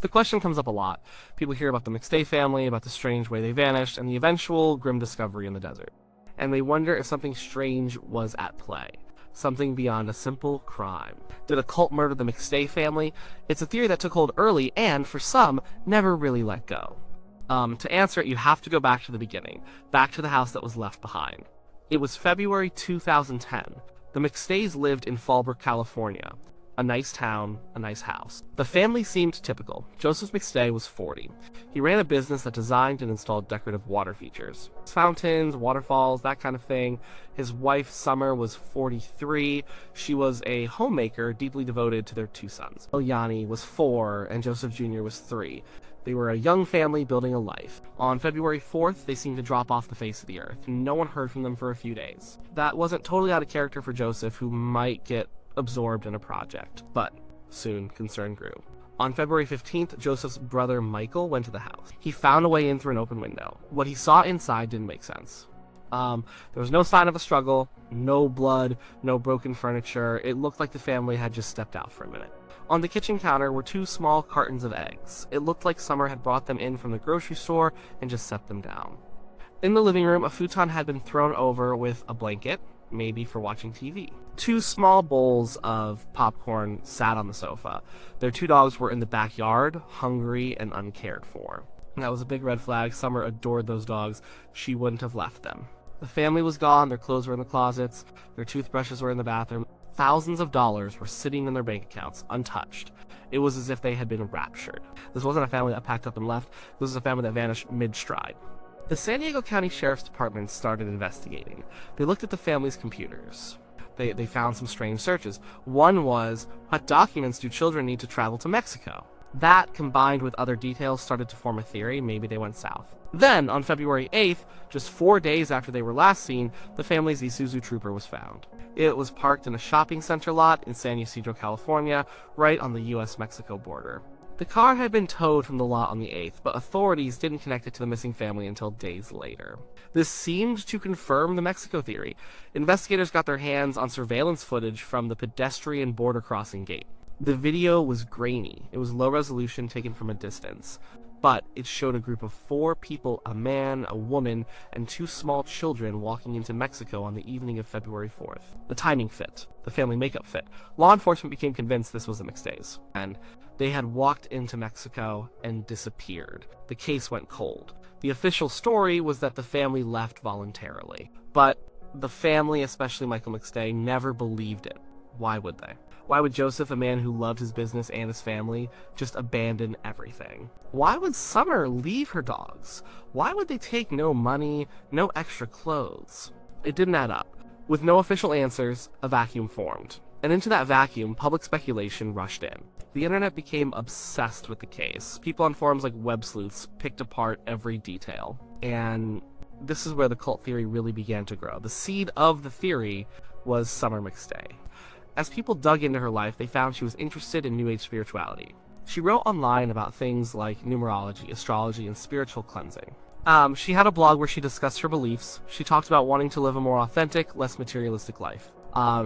The question comes up a lot. People hear about the McStay family, about the strange way they vanished, and the eventual grim discovery in the desert. And they wonder if something strange was at play. Something beyond a simple crime. Did a cult murder the McStay family? It's a theory that took hold early and, for some, never really let go. To answer it, you have to go back to the beginning, back to the house that was left behind. It was February 2010. The McStays lived in Fallbrook, California. A nice town, a nice house. The family seemed typical. Joseph McStay was 40. He ran a business that designed and installed decorative water features. Fountains, waterfalls, that kind of thing. His wife, Summer, was 43. She was a homemaker deeply devoted to their two sons. Yanni was 4, and Joseph Jr. was 3. They were a young family building a life. On February 4th, they seemed to drop off the face of the earth. No one heard from them for a few days. That wasn't totally out of character for Joseph, who might get absorbed in a project, but soon concern grew. On February 15th, Joseph's brother Michael went to the house. He found a way in through an open window. What he saw inside didn't make sense. There was no sign of a struggle, no blood, no broken furniture. It looked like the family had just stepped out for a minute. On the kitchen counter were 2 small cartons of eggs. It looked like Summer had brought them in from the grocery store and just set them down. In the living room, a futon had been thrown over with a blanket, maybe for watching TV. 2 small bowls of popcorn sat on the sofa. Their 2 dogs were in the backyard, hungry and uncared for. That was a big red flag. Summer adored those dogs. She wouldn't have left them. The family was gone, their clothes were in the closets, their toothbrushes were in the bathroom. Thousands of dollars were sitting in their bank accounts, untouched. It was as if they had been raptured. This wasn't a family that packed up and left. This was a family that vanished mid-stride. The San Diego County Sheriff's Department started investigating. They looked at the family's computers. They found some strange searches. One was, what documents do children need to travel to Mexico? That, combined with other details, started to form a theory. Maybe they went south. Then, on February 8th, just 4 days after they were last seen, the family's Isuzu Trooper was found. It was parked in a shopping center lot in San Ysidro, California, right on the U.S.-Mexico border. The car had been towed from the lot on the 8th, but authorities didn't connect it to the missing family until days later. This seemed to confirm the Mexico theory. Investigators got their hands on surveillance footage from the pedestrian border crossing gate. The video was grainy. It was low resolution, taken from a distance. But it showed a group of 4 people, a man, a woman, and 2 small children walking into Mexico on the evening of February 4th. The timing fit. The family makeup fit. Law enforcement became convinced this was the McStays, and they had walked into Mexico and disappeared. The case went cold. The official story was that the family left voluntarily. But the family, especially Michael McStay, never believed it. Why would they? Why would Joseph, a man who loved his business and his family, just abandon everything? Why would Summer leave her dogs? Why would they take no money, no extra clothes? It didn't add up. With no official answers, a vacuum formed. And into that vacuum, public speculation rushed in. The internet became obsessed with the case. People on forums like Web Sleuths picked apart every detail. And this is where the cult theory really began to grow. The seed of the theory was Summer McStay. As people dug into her life, they found she was interested in New Age spirituality. She wrote online about things like numerology, astrology, and spiritual cleansing. She had a blog where she discussed her beliefs. She talked about wanting to live a more authentic, less materialistic life.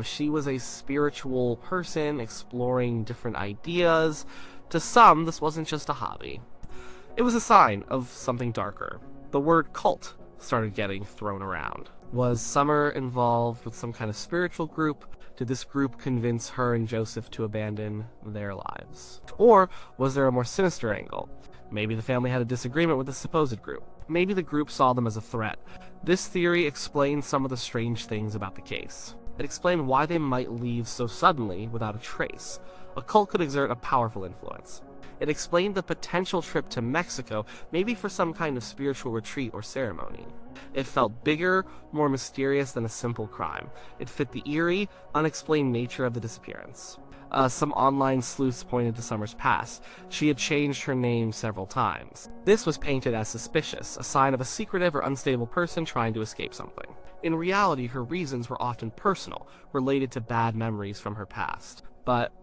She was a spiritual person exploring different ideas. To some, this wasn't just a hobby. It was a sign of something darker. The word cult started getting thrown around. Was Summer involved with some kind of spiritual group? Did this group convince her and Joseph to abandon their lives? Or was there a more sinister angle? Maybe the family had a disagreement with the supposed group. Maybe the group saw them as a threat. This theory explains some of the strange things about the case. It explained why they might leave so suddenly without a trace. A cult could exert a powerful influence. It explained the potential trip to Mexico, maybe for some kind of spiritual retreat or ceremony. It felt bigger, more mysterious than a simple crime. It fit the eerie, unexplained nature of the disappearance. Some online sleuths pointed to Summer's past. She had changed her name several times. This was painted as suspicious, a sign of a secretive or unstable person trying to escape something. In reality, her reasons were often personal, related to bad memories from her past. But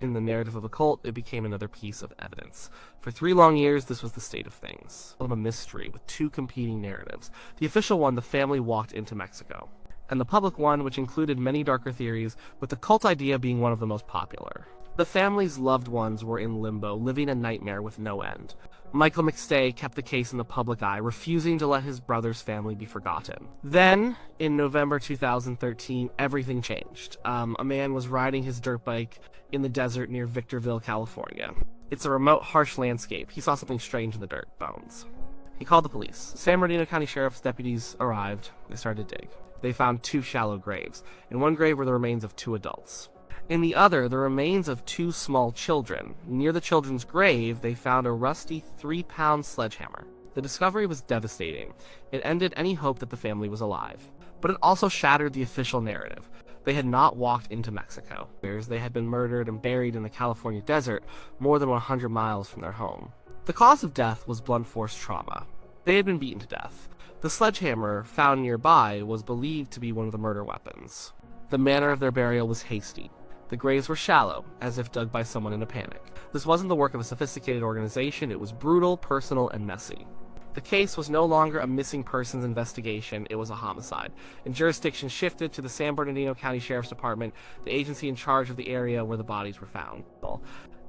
in the narrative of a cult, it became another piece of evidence. For 3 long years, this was the state of things. Of a mystery with 2 competing narratives. The official one, the family walked into Mexico. And the public one, which included many darker theories, with the cult idea being one of the most popular. The family's loved ones were in limbo, living a nightmare with no end. Michael McStay kept the case in the public eye, refusing to let his brother's family be forgotten. Then, in November 2013, everything changed. A man was riding his dirt bike in the desert near Victorville, California. It's a remote, harsh landscape. He saw something strange in the dirt, bones. He called the police. San Bernardino County Sheriff's deputies arrived. They started to dig. They found 2 shallow graves. In one grave were the remains of 2 adults. In the other, the remains of 2 small children. Near the children's grave, they found a rusty 3-pound sledgehammer. The discovery was devastating. It ended any hope that the family was alive. But it also shattered the official narrative. They had not walked into Mexico. They had been murdered and buried in the California desert, more than 100 miles from their home. The cause of death was blunt force trauma. They had been beaten to death. The sledgehammer found nearby was believed to be one of the murder weapons. The manner of their burial was hasty. The graves were shallow, as if dug by someone in a panic. This wasn't the work of a sophisticated organization. It was brutal, personal, and messy. The case was no longer a missing persons investigation, it was a homicide. And jurisdiction shifted to the San Bernardino County Sheriff's Department, the agency in charge of the area where the bodies were found.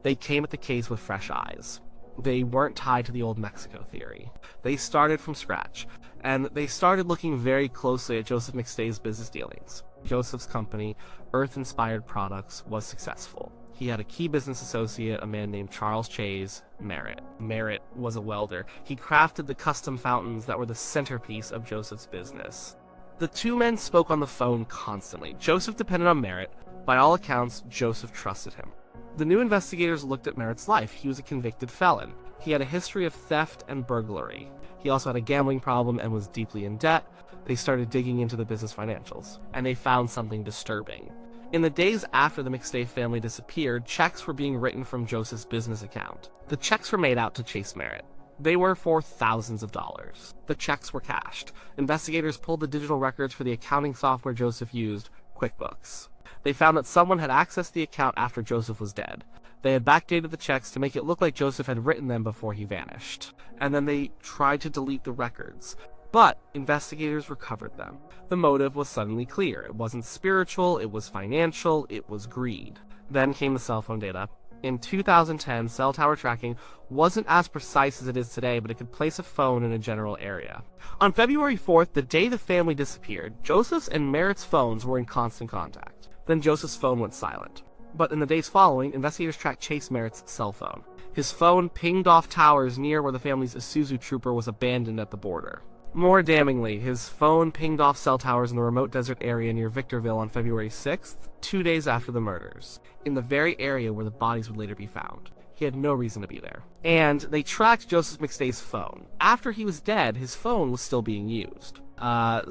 They came at the case with fresh eyes. They weren't tied to the old Mexico theory. They started from scratch, and they started looking very closely at Joseph McStay's business dealings. Joseph's company, Earth Inspired Products, was successful. He had a key business associate, a man named Charles Chase Merritt. Merritt was a welder. He crafted the custom fountains that were the centerpiece of Joseph's business. The 2 men spoke on the phone constantly. Joseph depended on Merritt. By all accounts, Joseph trusted him. The new investigators looked at Merritt's life. He was a convicted felon. He had a history of theft and burglary. He also had a gambling problem and was deeply in debt. They started digging into the business financials, and they found something disturbing. In the days after the McStay family disappeared, checks were being written from Joseph's business account. The checks were made out to Chase Merritt. They were for thousands of dollars. The checks were cashed. Investigators pulled the digital records for the accounting software Joseph used, QuickBooks. They found that someone had accessed the account after Joseph was dead. They had backdated the checks to make it look like Joseph had written them before he vanished. And then they tried to delete the records. But investigators recovered them. The motive was suddenly clear. It wasn't spiritual, it was financial, it was greed. Then came the cell phone data. In 2010, cell tower tracking wasn't as precise as it is today, but it could place a phone in a general area. On February 4th, the day the family disappeared, Joseph's and Merritt's phones were in constant contact. Then Joseph's phone went silent. But in the days following, investigators tracked Chase Merritt's cell phone. His phone pinged off towers near where the family's Isuzu Trooper was abandoned at the border. More damningly, his phone pinged off cell towers in the remote desert area near Victorville on February 6th, 2 days after the murders, in the very area where the bodies would later be found. He had no reason to be there. And they tracked Joseph McStay's phone. After he was dead, his phone was still being used.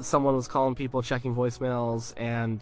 Someone was calling people, checking voicemails, and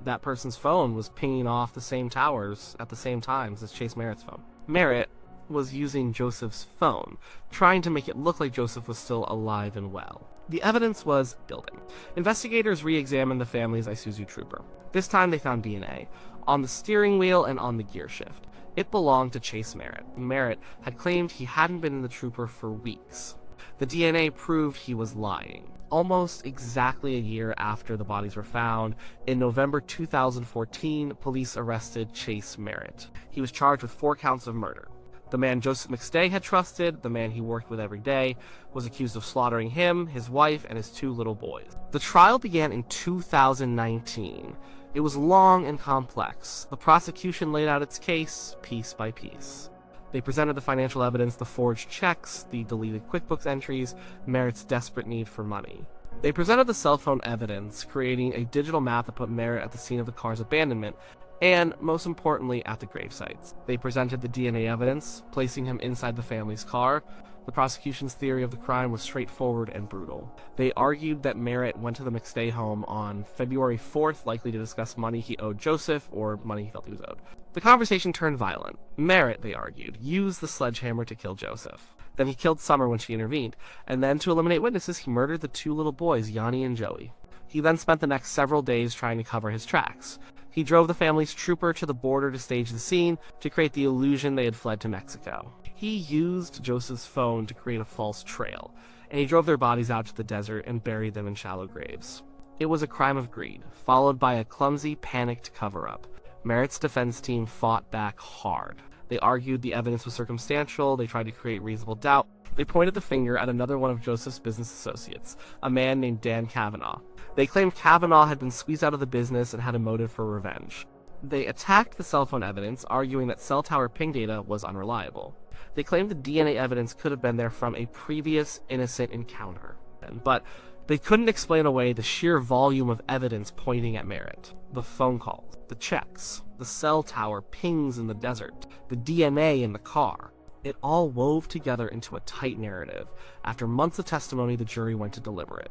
that person's phone was pinging off the same towers at the same times as Chase Merritt's phone. Merritt was using Joseph's phone, trying to make it look like Joseph was still alive and well. The evidence was building. Investigators re-examined the family's Isuzu Trooper. This time they found DNA on the steering wheel and on the gear shift. It belonged to Chase Merritt. Merritt had claimed he hadn't been in the Trooper for weeks. The DNA proved he was lying. Almost exactly a year after the bodies were found, in November 2014, police arrested Chase Merritt. He was charged with 4 counts of murder. The man Joseph McStay had trusted, the man he worked with every day, was accused of slaughtering him, his wife, and his 2 little boys. The trial began in 2019. It was long and complex. The prosecution laid out its case piece by piece. They presented the financial evidence, the forged checks, the deleted QuickBooks entries, Merritt's desperate need for money. They presented the cell phone evidence, creating a digital map that put Merritt at the scene of the car's abandonment, and, most importantly, at the grave sites. They presented the DNA evidence, placing him inside the family's car. The prosecution's theory of the crime was straightforward and brutal. They argued that Merritt went to the McStay home on February 4th, likely to discuss money he owed Joseph or money he felt he was owed. The conversation turned violent. Merritt, they argued, used the sledgehammer to kill Joseph. Then he killed Summer when she intervened, and then to eliminate witnesses, he murdered the 2 little boys, Yanni and Joey. He then spent the next several days trying to cover his tracks. He drove the family's trooper to the border to stage the scene to create the illusion they had fled to Mexico. He used Joseph's phone to create a false trail, and he drove their bodies out to the desert and buried them in shallow graves. It was a crime of greed, followed by a clumsy, panicked cover-up. Merritt's defense team fought back hard. They argued the evidence was circumstantial, they tried to create reasonable doubt. They pointed the finger at another one of Joseph's business associates, a man named Dan Kavanaugh. They claimed Kavanaugh had been squeezed out of the business and had a motive for revenge. They attacked the cell phone evidence, arguing that cell tower ping data was unreliable. They claimed the DNA evidence could have been there from a previous innocent encounter. But they couldn't explain away the sheer volume of evidence pointing at Merritt. The phone calls, the checks, the cell tower pings in the desert, the DNA in the car. It all wove together into a tight narrative. After months of testimony, the jury went to deliberate.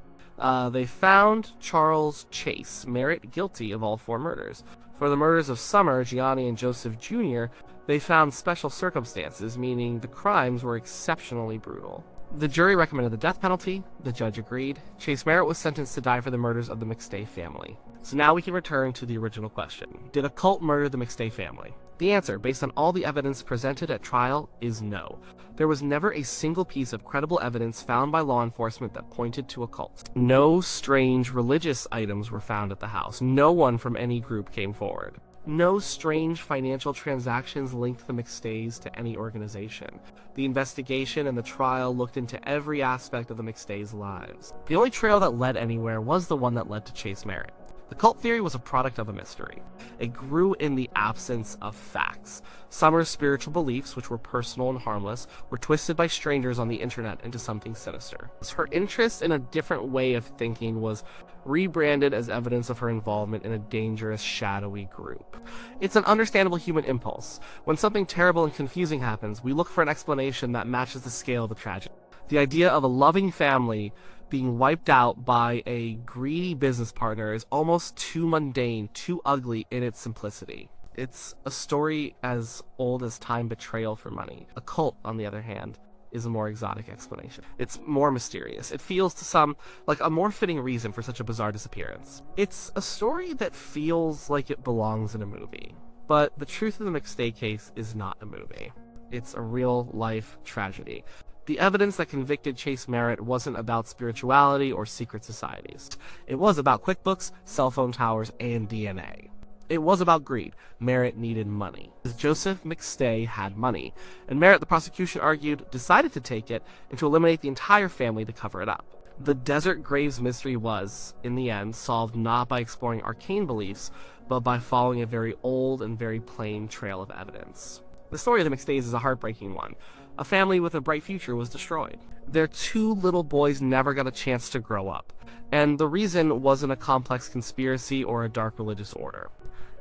They found Charles Chase Merritt guilty of all 4 murders. For the murders of Summer, Gianni, and Joseph Jr., they found special circumstances, meaning the crimes were exceptionally brutal. The jury recommended the death penalty. The judge agreed. Chase Merritt was sentenced to die for the murders of the McStay family. So now we can return to the original question. Did a cult murder the McStay family? The answer, based on all the evidence presented at trial, is no. There was never a single piece of credible evidence found by law enforcement that pointed to a cult. No strange religious items were found at the house. No one from any group came forward. No strange financial transactions linked the McStays to any organization. The investigation and the trial looked into every aspect of the McStays' lives. The only trail that led anywhere was the one that led to Chase Merritt. The cult theory was a product of a mystery. It grew in the absence of facts. Summer's spiritual beliefs, which were personal and harmless, were twisted by strangers on the internet into something sinister. Her interest in a different way of thinking was rebranded as evidence of her involvement in a dangerous, shadowy group. It's an understandable human impulse. When something terrible and confusing happens, we look for an explanation that matches the scale of the tragedy. The idea of a loving family being wiped out by a greedy business partner is almost too mundane, too ugly in its simplicity. It's a story as old as time betrayal for money. A cult, on the other hand, is a more exotic explanation. It's more mysterious. It feels to some like a more fitting reason for such a bizarre disappearance. It's a story that feels like it belongs in a movie. But the truth of the McStay case is not a movie. It's a real-life tragedy. The evidence that convicted Chase Merritt wasn't about spirituality or secret societies. It was about QuickBooks, cell phone towers, and DNA. It was about greed. Merritt needed money. Joseph McStay had money, and Merritt, the prosecution argued, decided to take it and to eliminate the entire family to cover it up. The Desert Graves mystery was, in the end, solved not by exploring arcane beliefs, but by following a very old and very plain trail of evidence. The story of the McStays is a heartbreaking one. A family with a bright future was destroyed. Their 2 little boys never got a chance to grow up, and the reason wasn't a complex conspiracy or a dark religious order.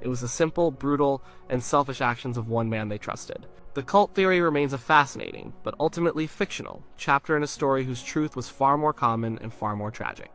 It was the simple, brutal, and selfish actions of one man they trusted. The cult theory remains a fascinating, but ultimately fictional, chapter in a story whose truth was far more common and far more tragic.